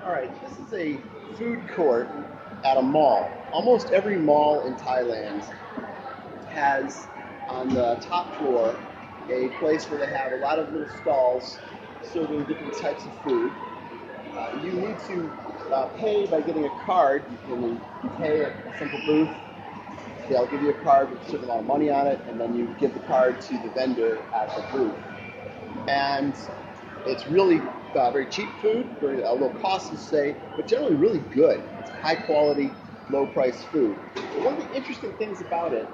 All right, this is a food court at a mall. Almost every mall in Thailand has on the top floor a place where they have a lot of little stalls serving different types of food. You need to pay by getting a card. You pay at a simple booth. They'll give you a card with a certain amount of money on it, and then you give the card to the vendor at the booth. And it's really very cheap food, very a little costly to say, but generally really good. It's high quality, low price food. But one of the interesting things about it,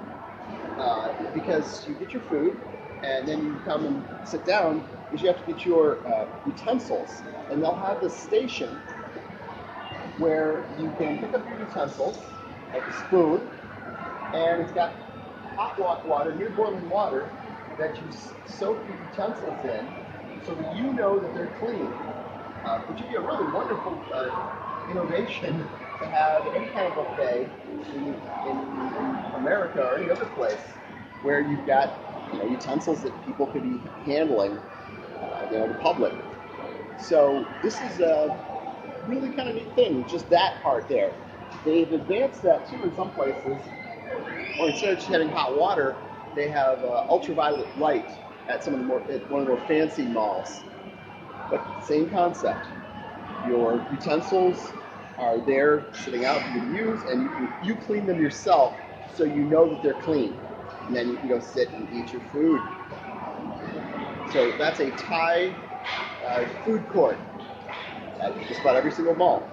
because you get your food and then you come and sit down, is you have to get your utensils, and they'll have this station where you can pick up your utensils, like a spoon, and it's got hot water, near boiling water, that you soak your utensils in so that you know that they're clean. Which would be a really wonderful innovation to have any kind of buffet in America or any other place where you've got utensils that people could be handling, the public. So this is a really kind of neat thing, just that part there. They've advanced that too in some places, or instead of just having hot water, they have ultraviolet light at at one of the more fancy malls. But same concept. Your utensils are there sitting out for you to use, and you clean them yourself so you know that they're clean. And then you can go sit and eat your food. So that's a Thai food court at just about every single mall.